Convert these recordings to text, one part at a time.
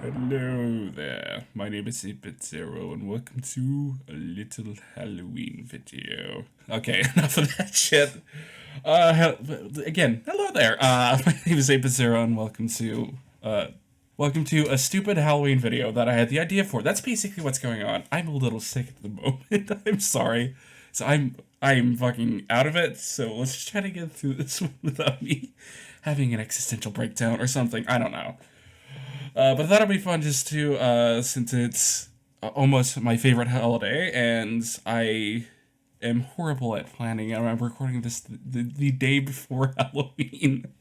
Hello there, my name is 8BitZero and welcome to a little Halloween video. Okay, enough of that shit. Again, hello there. My name is 8BitZero and welcome to a stupid Halloween video that I had the idea for. That's basically what's going on. I'm a little sick at the moment. I'm sorry. So I'm fucking out of it, so let's just try to get through this one without me having an existential breakdown or something. I don't know. But that'll be fun just to, since it's almost my favorite holiday, and I am horrible at planning, and I'm recording this the day before Halloween.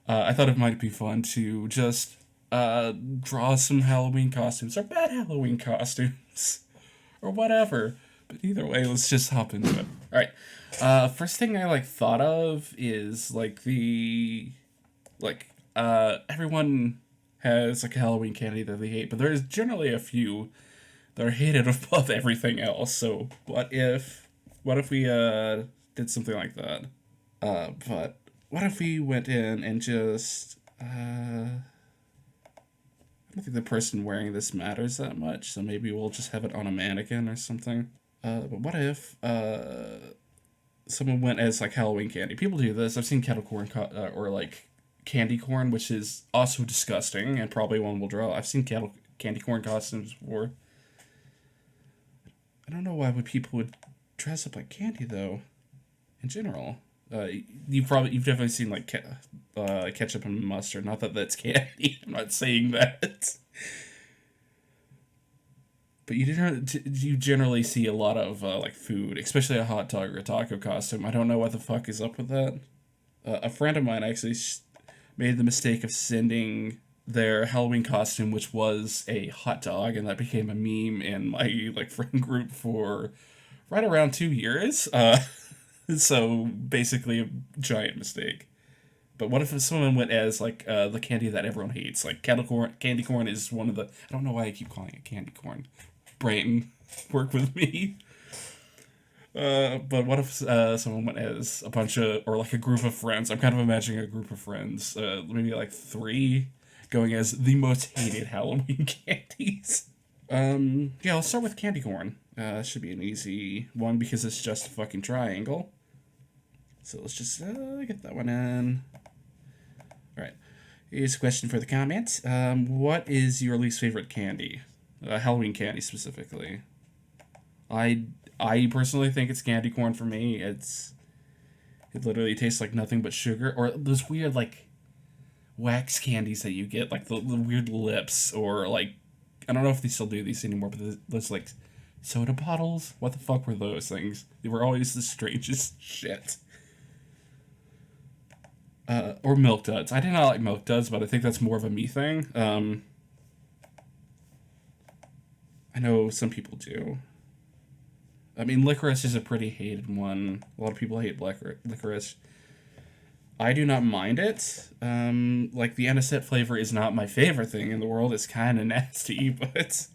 I thought it might be fun to just draw some Halloween costumes, or bad Halloween costumes, or whatever. But either way, let's just hop into it. Alright. First thing I, thought of is, everyone has like a Halloween candy that they hate, but there's generally a few that are hated above everything else. So what if we did something like that? But what if we went in and just I don't think the person wearing this matters that much, so maybe we'll just have it on a mannequin or something. But what if someone went as like Halloween candy? People do this. I've seen kettle corn or like candy corn, which is also disgusting and probably one we'll draw. I've seen candy corn costumes before. I don't know why people would dress up like candy though. In general, you've definitely seen like ketchup and mustard. Not that that's candy. I'm not saying that. But you generally see a lot of like food, especially a hot dog or a taco costume. I don't know what the fuck is up with that. A friend of mine actually made the mistake of sending their Halloween costume, which was a hot dog, and that became a meme in my like friend group for right around 2 years. So basically a giant mistake. But what if someone went as like the candy that everyone hates? Like kettle corn. Candy corn is one of the. I don't know why I keep calling it candy corn. Brain, work with me. But what if someone went as a bunch of, or like a group of friends? I'm kind of imagining a group of friends, maybe like three, going as the most hated Halloween candies. Yeah, I'll start with candy corn. Should be an easy one because it's just a fucking triangle. So let's just get that one in. Alright. Here's a question for the comments. What is your least favorite candy? Halloween candy specifically. I personally think it's candy corn for me. It literally tastes like nothing but sugar, or those weird like wax candies that you get, like the weird lips, or like I don't know if they still do these anymore, but those like soda bottles. What the fuck were those things? They were always the strangest shit. Or Milk Duds. I did not like Milk Duds, but I think that's more of a me thing. I know some people do. I mean, licorice is a pretty hated one. A lot of people hate licorice. I do not mind it. Like, the anisette flavor is not my favorite thing in the world. It's kind of nasty, but it's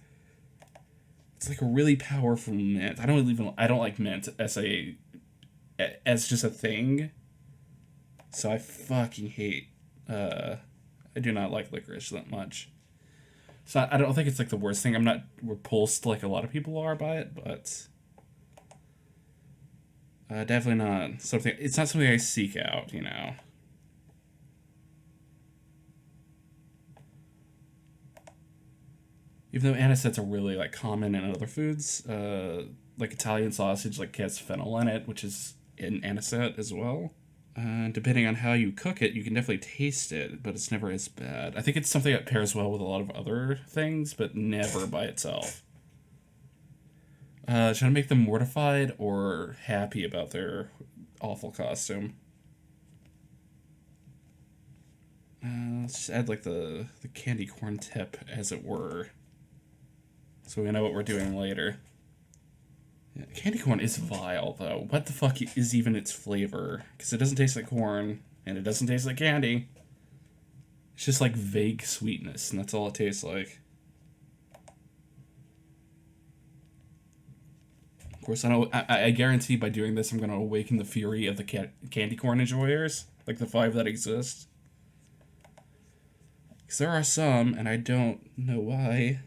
like a really powerful mint. I don't like mint as just a thing. So I fucking hate, I do not like licorice that much. So I don't think it's like the worst thing. I'm not repulsed like a lot of people are by it, but definitely not something. It's not something I seek out, you know. Even though anisettes are really like common in other foods, like Italian sausage, like has fennel in it, which is an anisette as well. Depending on how you cook it, you can definitely taste it, but it's never as bad. I think it's something that pairs well with a lot of other things, but never by itself. Trying to make them mortified or happy about their awful costume. Let's just add like the candy corn tip, as it were, so we know what we're doing later. Yeah, candy corn is vile, though. What the fuck is even its flavor? Because it doesn't taste like corn, and it doesn't taste like candy. It's just like vague sweetness, and that's all it tastes like. Of course, I guarantee by doing this, I'm going to awaken the fury of the candy corn enjoyers, like the five that exist. Because there are some, and I don't know why.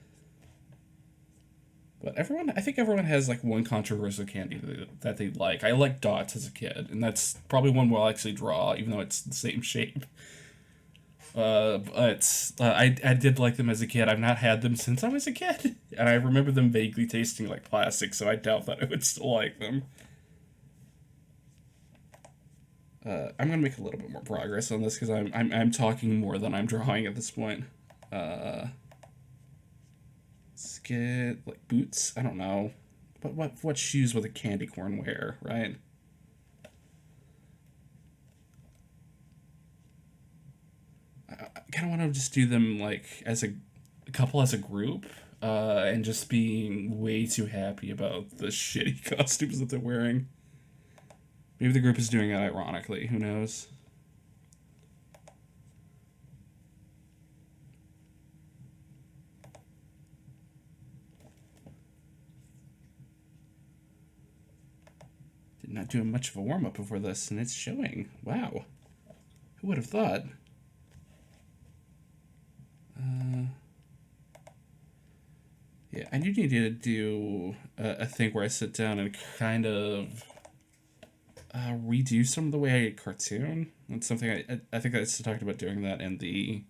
But I think everyone has like one controversial candy that they like. I like Dots as a kid, and that's probably one we'll actually draw, even though it's the same shape. I did like them as a kid. I've not had them since I was a kid, and I remember them vaguely tasting like plastic, so I doubt that I would still like them. I'm gonna make a little bit more progress on this because I'm talking more than I'm drawing at this point. Let's get like boots. I don't know, but what shoes would a candy corn wear, right? I kind of want to just do them like as a couple as a group, and just being way too happy about the shitty costumes that they're wearing. Maybe the group is doing it ironically. Who knows? Did not do much of a warm up before this, and it's showing. Wow. Who would have thought? Yeah, I do need to do a thing where I sit down and kind of redo some of the way I cartoon. That's something I think I talked about doing that in the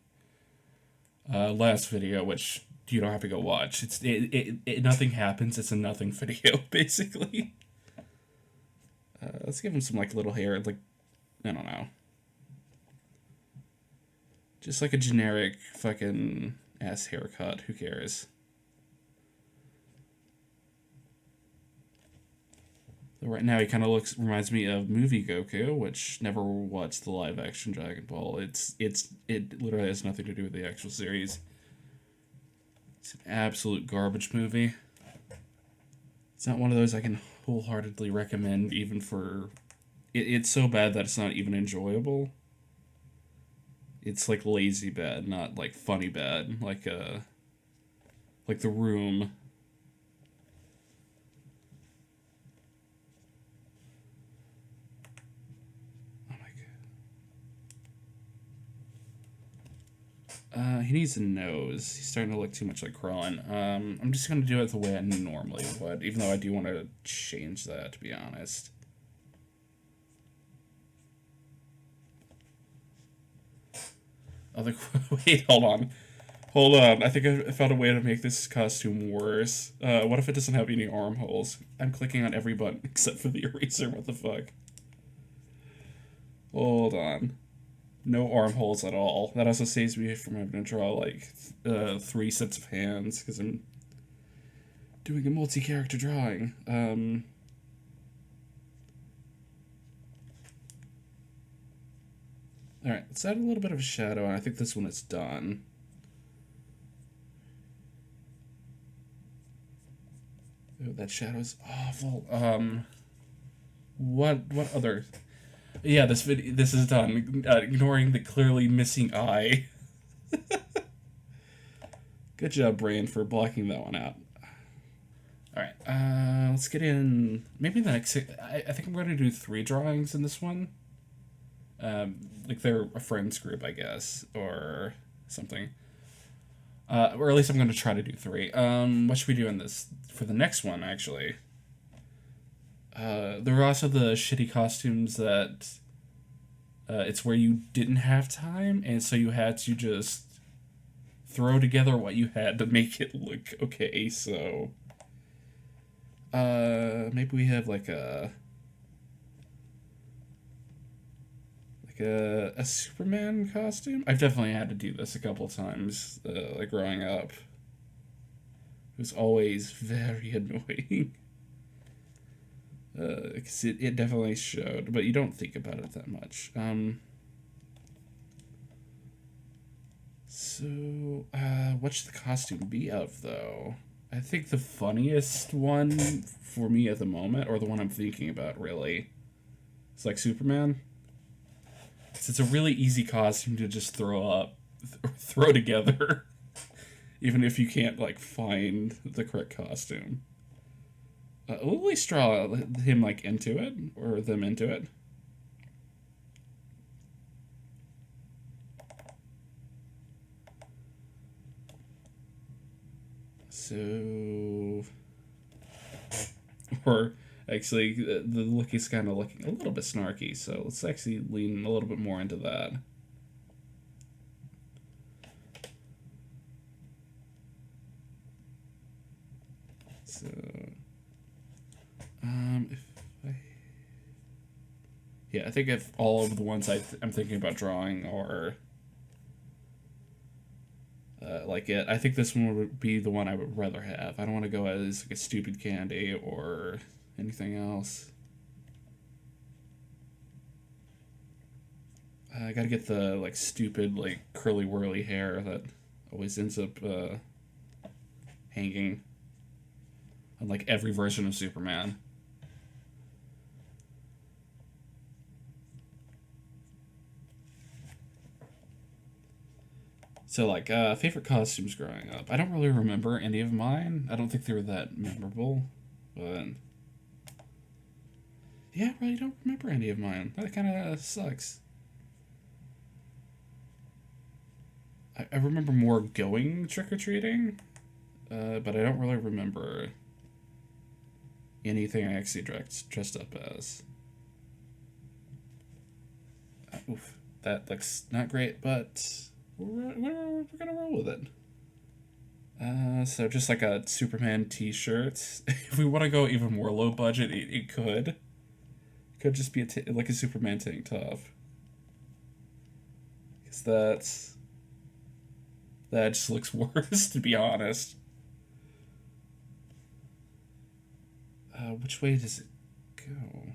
last video, which you don't have to go watch. Nothing happens. It's a nothing video basically. Let's give him some like little hair, like I don't know, just like a generic fucking ass haircut. Who cares? Right now, he kind of reminds me of Movie Goku, which never watched the live action Dragon Ball. It literally has nothing to do with the actual series. It's an absolute garbage movie. It's not one of those I can wholeheartedly recommend, even for. It's so bad that it's not even enjoyable. It's like lazy bad, not like funny bad, like The Room. He needs a nose. He's starting to look too much like Krillin. I'm just gonna do it the way I normally would, even though I do want to change that, to be honest. Wait, hold on. Hold on. I think I found a way to make this costume worse. What if it doesn't have any armholes? I'm clicking on every button except for the eraser. What the fuck? Hold on. No armholes at all. That also saves me from having to draw like 3 sets of hands because I'm doing a multi-character drawing. Alright, let's add a little bit of a shadow, and I think this one is done. Oh, that shadow's awful. What other... Yeah, this is done. Ignoring the clearly missing eye. Good job, Brain, for blocking that one out. Alright, let's get in... Maybe the next... I think I'm going to do 3 drawings in this one. Like they're a friends group, I guess, or something. Or at least I'm going to try to do 3. What should we do in this for the next one, actually? There are also the shitty costumes that it's where you didn't have time, and so you had to just throw together what you had to make it look okay. So maybe we have like a Superman costume. I've definitely had to do this a couple times, like growing up. It was always very annoying. Because it definitely showed, but you don't think about it that much. So, what should the costume be of, though? I think the funniest one for me at the moment, or the one I'm thinking about, really, is like Superman. It's a really easy costume to just throw together, even if you can't, like, find the correct costume. Will we straw him, like, into it? Or them into it? So, or actually, the look is kind of looking a little bit snarky. So let's actually lean a little bit more into that. So, if I, yeah, I think if all of the ones I'm thinking about drawing are like it, I think this one would be the one I would rather have. I don't want to go as like a stupid candy or anything else. I gotta get the like stupid like curly whirly hair that always ends up hanging on like every version of Superman. So like favorite costumes growing up. I don't really remember any of mine. I don't think they were that memorable, but yeah, I really don't remember any of mine. That kind of sucks. I remember more going trick or treating, but I don't really remember anything I actually dressed up as. Oof, that looks not great, but we're gonna roll with it. So just like a Superman T-shirt. If we want to go even more low budget, it could. It could just be like a Superman tank top. Because that just looks worse, to be honest. Which way does it go?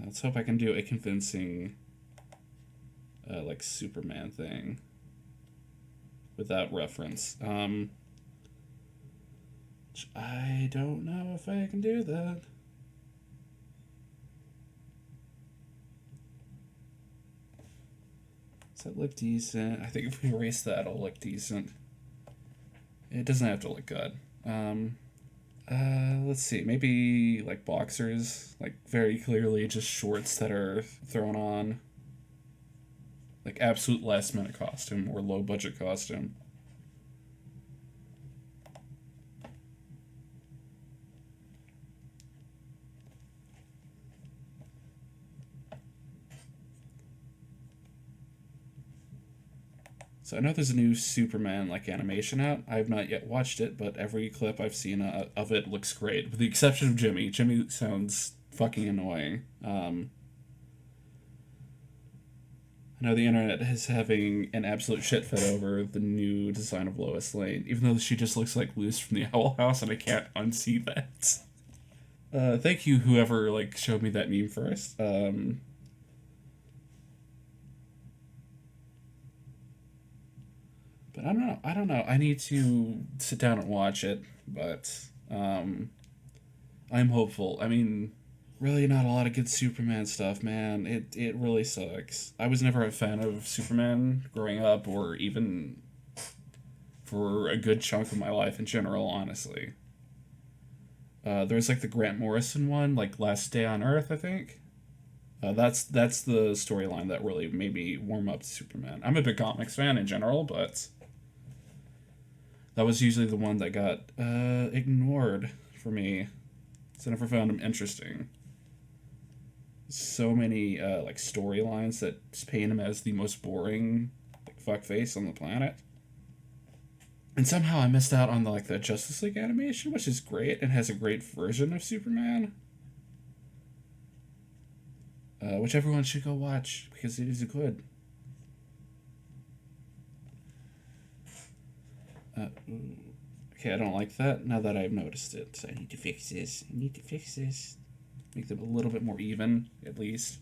Let's hope I can do a convincing, like Superman thing without reference. I don't know if I can do that. Does that look decent? I think if we erase that, it'll look decent. It doesn't have to look good. Let's see. Maybe like boxers, like very clearly just shorts that are thrown on. Like absolute last minute costume or low budget costume. So I know there's a new Superman like animation out. I have not yet watched it, but every clip I've seen of it looks great, with the exception of Jimmy. Jimmy sounds fucking annoying. I know the internet is having an absolute shit fit over the new design of Lois Lane, even though she just looks like Luce from the Owl House, and I can't unsee that. Thank you, whoever like showed me that meme first. But I don't know. I don't know. I need to sit down and watch it, but I'm hopeful. I mean, really not a lot of good Superman stuff, man. It really sucks. I was never a fan of Superman growing up, or even for a good chunk of my life in general, honestly. There's like the Grant Morrison one, like Last Day on Earth, I think. That's the storyline that really made me warm up to Superman. I'm a big comics fan in general, but that was usually the one that got ignored for me. So I never found him interesting. So many like storylines that paint him as the most boring like fuckface on the planet. And somehow I missed out on the Justice League animation, which is great and has a great version of Superman, which everyone should go watch because it is good. Okay, I don't like that now that I've noticed it. So I need to fix this. I need to fix this. Make them a little bit more even, at least.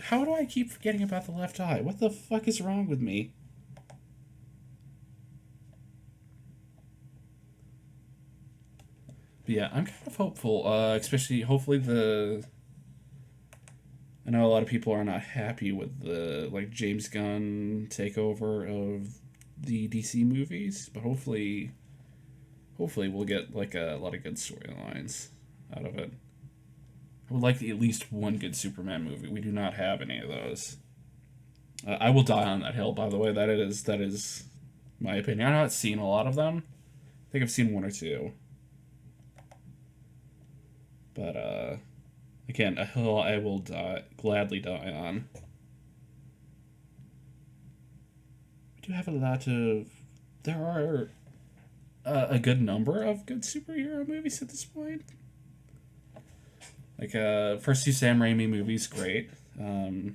How do I keep forgetting about the left eye? What the fuck is wrong with me? But yeah, I'm kind of hopeful, especially hopefully I know a lot of people are not happy with the like James Gunn takeover of the DC movies, but hopefully we'll get like a lot of good storylines out of it. I would like at least one good Superman movie. We do not have any of those. I will die on that hill, by the way. That is my opinion. I've not seen a lot of them. I think I've seen one or two. But, again, a hill I will gladly die on. We do have a lot of... There are a good number of good superhero movies at this point. Like, first two Sam Raimi movies, great. I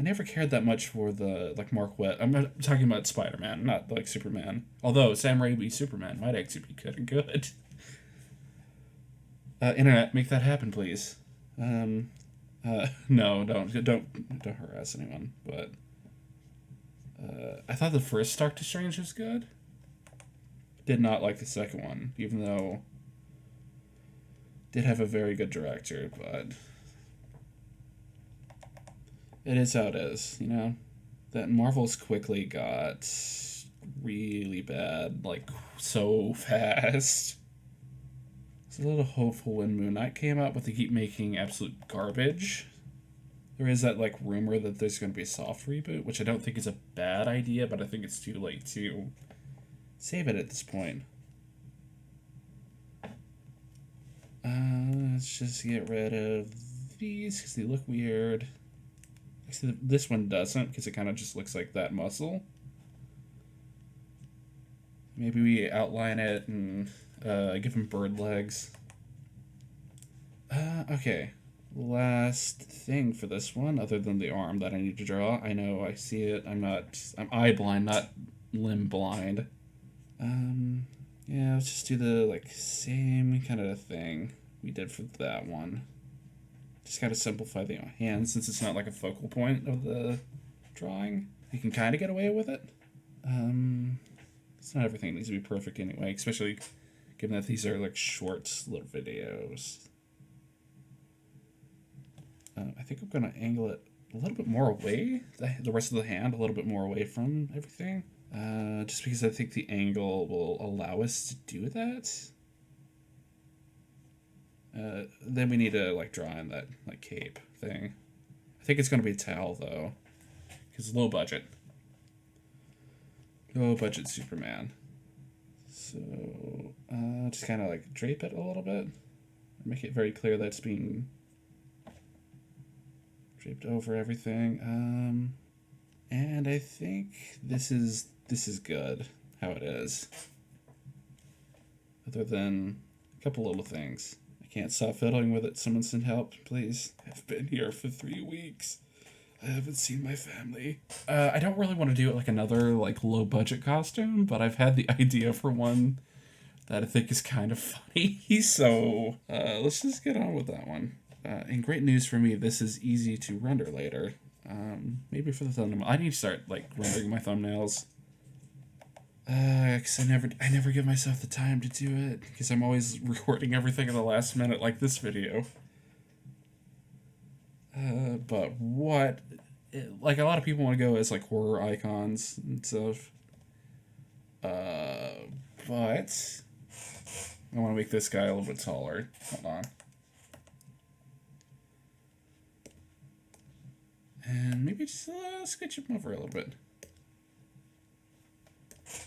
never cared that much for the, like, Mark Webb. I'm not talking about Spider-Man, not, like, Superman. Although, Sam Raimi's Superman might actually be good and good. Internet, make that happen, please. No, don't harass anyone. But I thought the first Doctor Strange was good. Did not like the second one, even though did have a very good director. But it is how it is, you know. That Marvel's quickly got really bad, like so fast. It's a little hopeful when Moon Knight came out, but they keep making absolute garbage. There is that like rumor that there's going to be a soft reboot, which I don't think is a bad idea, but I think it's too late to save it at this point. Let's just get rid of these because they look weird. Actually, this one doesn't because it kind of just looks like that muscle. Maybe we outline it and give him bird legs. Okay. Last thing for this one, other than the arm that I need to draw. I know, I see it. I'm eye blind, not limb blind. Yeah, let's just do the, like, same kind of thing we did for that one. Just gotta simplify the hand since it's not, like, a focal point of the drawing. You can kind of get away with it. It's not everything needs to be perfect anyway, especially given that these are, like, short little videos. I think I'm going to angle it a little bit more away, the rest of the hand, a little bit more away from everything. Just because I think the angle will allow us to do that. Then we need to, like, draw in that, like, cape thing. I think it's going to be a towel, though, because low budget. Low budget Superman. So, just kind of, like, drape it a little bit. Make it very clear that it's being draped over everything. And I think this is good how it is. Other than a couple little things. I can't stop fiddling with it. Someone send help, please. I've been here for 3 weeks. I haven't seen my family. I don't really want to do it like another like low budget costume, but I've had the idea for one that I think is kind of funny. So let's just get on with that one. And great news for me, this is easy to render later. Maybe for the thumbnail. I need to start like rendering my thumbnails. Cause I never give myself the time to do it because I'm always recording everything at the last minute, like this video. But like a lot of people want to go as like horror icons and stuff. But I want to make this guy a little bit taller. Hold on. And maybe just scooch him over a little bit.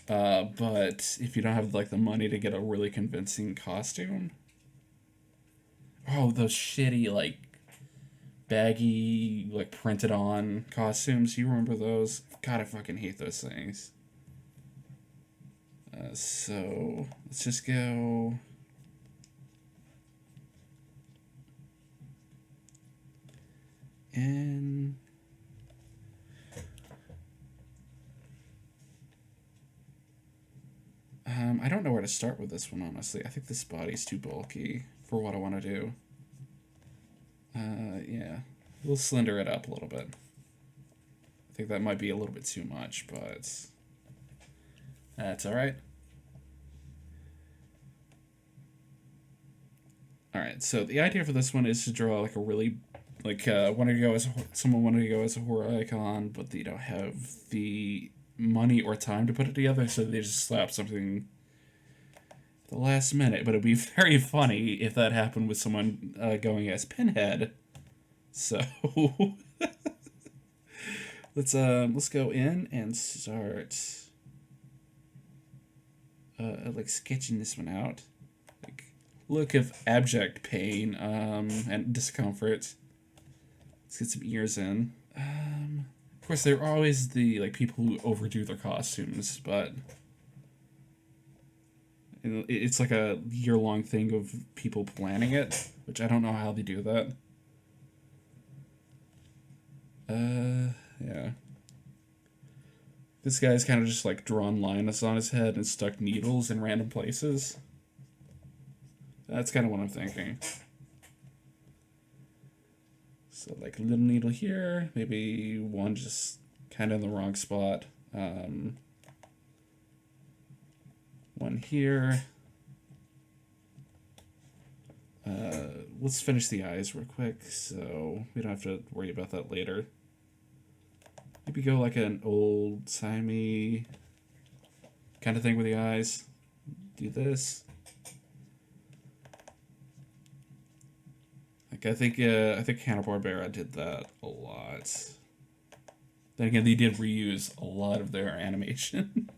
But if you don't have like the money to get a really convincing costume, oh, those shitty like baggy like printed on costumes, you remember those? God, I fucking hate those things. So let's just go. And I don't know where to start with this one, honestly. I think this body's too bulky for what I want to do. Yeah. We'll slender it up a little bit. I think that might be a little bit too much, but that's alright. Alright, so the idea for this one is to draw like a really, like, someone wanted to go as a horror icon, but they don't have the money or time to put it together, so they just slap something at the last minute. But it'd be very funny if that happened with someone going as Pinhead. So Let's go in and start like sketching this one out. Like look of abject pain and discomfort. Let's get some ears in. Of course, there are always the like people who overdo their costumes, but it's like a year-long thing of people planning it, which I don't know how they do that. Yeah. This guy's kind of just like drawn lines on his head and stuck needles in random places. That's kind of what I'm thinking. So like a little needle here, maybe one just kind of in the wrong spot. One here. Let's finish the eyes real quick so we don't have to worry about that later. Maybe go like an old-timey kind of thing with the eyes. Do this. Like I think Hanna-Barbera did that a lot. Then again, they did reuse a lot of their animation.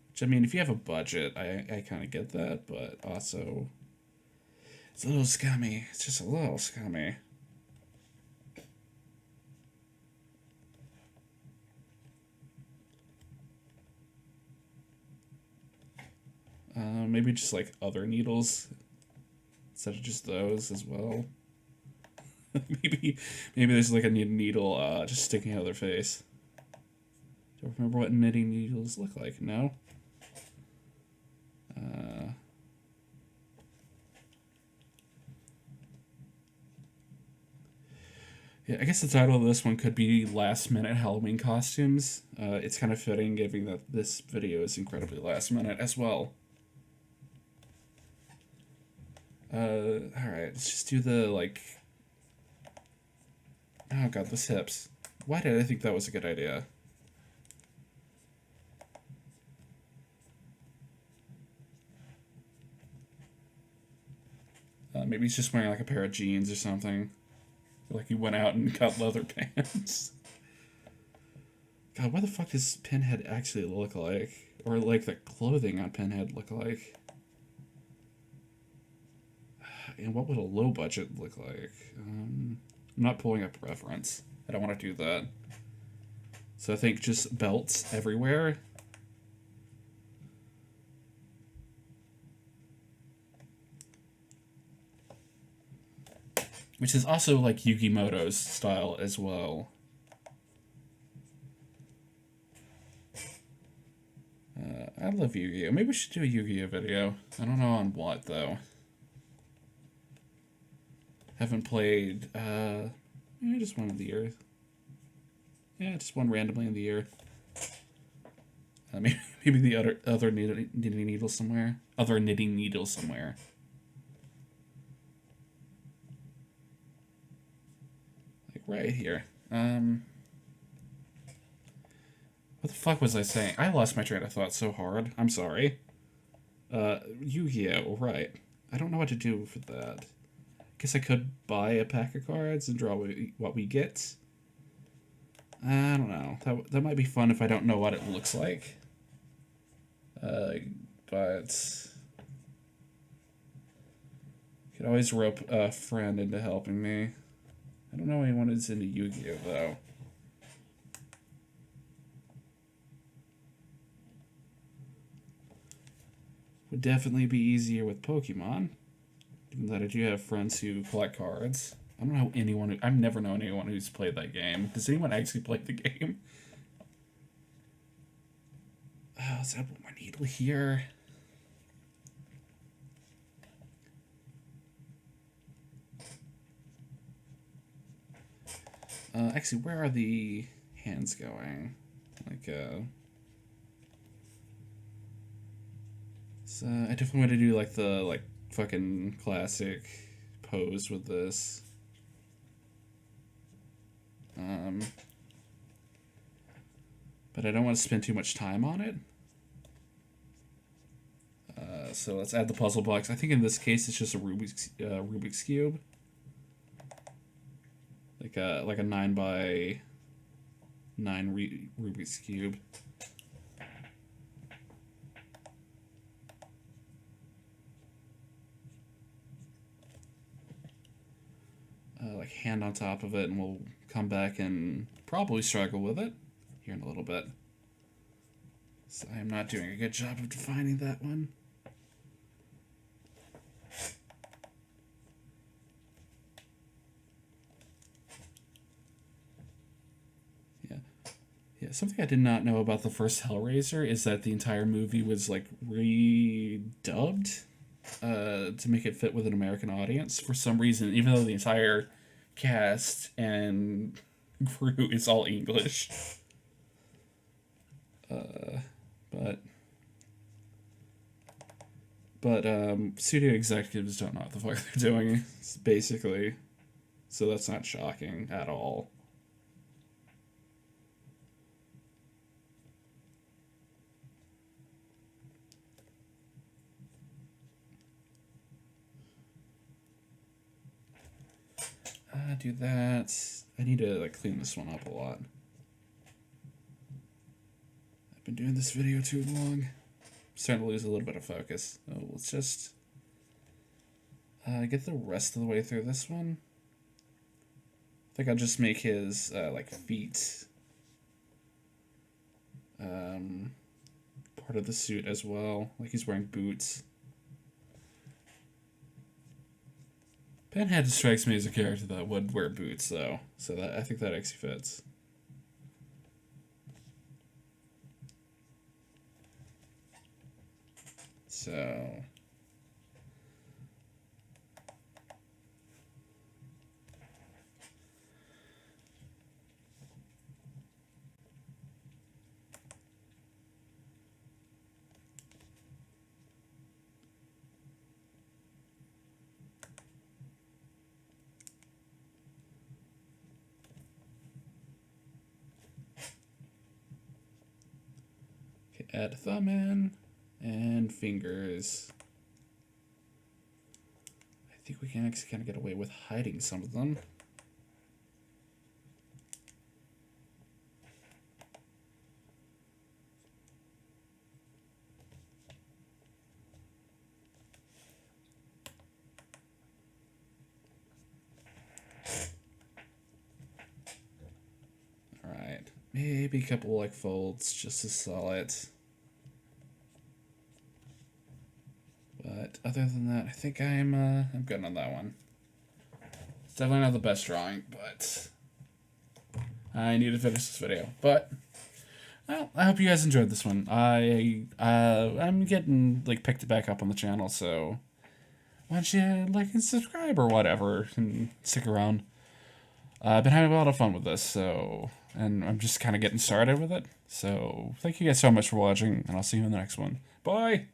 Which, I mean, if you have a budget, I kind of get that, but also it's a little scummy. It's just a little scummy. Maybe just like other needles instead of just those as well. maybe there's like a needle just sticking out of their face. Don't remember what knitting needles look like. No. Yeah, I guess the title of this one could be Last Minute Halloween Costumes. It's kind of fitting given that this video is incredibly last minute as well. Alright, let's just do the, like... Oh god, the hips. Why did I think that was a good idea? Maybe he's just wearing like a pair of jeans or something. Like he went out and got leather pants. God, what the fuck does Pinhead actually look like? Or like the clothing on Pinhead look like? And what would a low budget look like? I'm not pulling up reference. I don't want to do that. So I think just belts everywhere. Which is also like Yugimoto's style as well. I love Yu-Gi-Oh! Maybe we should do a Yu-Gi-Oh! Video. I don't know on what, though. Haven't played, just one of the year. Yeah, just one randomly in the year. Maybe the other knitting needle somewhere. Other knitting needle somewhere. Like right here. What the fuck was I saying? I lost my train of thought so hard. I'm sorry. Yu-Gi-Oh! Right. I don't know what to do for that. Guess I could buy a pack of cards and draw what we get. I don't know. That might be fun if I don't know what it looks like. But could always rope a friend into helping me. I don't know anyone who's into Yu-Gi-Oh! Though. Would definitely be easier with Pokemon. Given that I do have friends who collect cards. I don't know anyone I've never known anyone who's played that game. Does anyone actually play the game? Oh, is that my needle here? Actually, where are the hands going? Like, so I definitely want to do like the fucking classic pose with this. But I don't want to spend too much time on it. So let's add the puzzle box. I think in this case it's just a Rubik's cube, like a 9 by 9 Rubik's cube. Like hand on top of it, and we'll come back and probably struggle with it here in a little bit. So I am not doing a good job of defining that one. Yeah, something I did not know about the first Hellraiser is that the entire movie was like redubbed to make it fit with an American audience for some reason, even though the entire cast and crew is all English. But studio executives don't know what the fuck they're doing, basically. So that's not shocking at all. Do that. I need to like clean this one up a lot. I've been doing this video too long. I'm starting to lose a little bit of focus. So let's just get the rest of the way through this one. I think I'll just make his like feet part of the suit as well. Like he's wearing boots. Pinhead strikes me as a character that would wear boots, though, so that I think that actually fits. So add thumb in and fingers. I think we can actually kind of get away with hiding some of them. All right, maybe a couple like folds just to sell it. But other than that, I think I'm good on that one. It's definitely not the best drawing, but I need to finish this video. But well, I hope you guys enjoyed this one. I'm getting like picked back up on the channel, so why don't you like and subscribe or whatever and stick around. I've been having a lot of fun with this, so and I'm just kind of getting started with it. So thank you guys so much for watching, and I'll see you in the next one. Bye.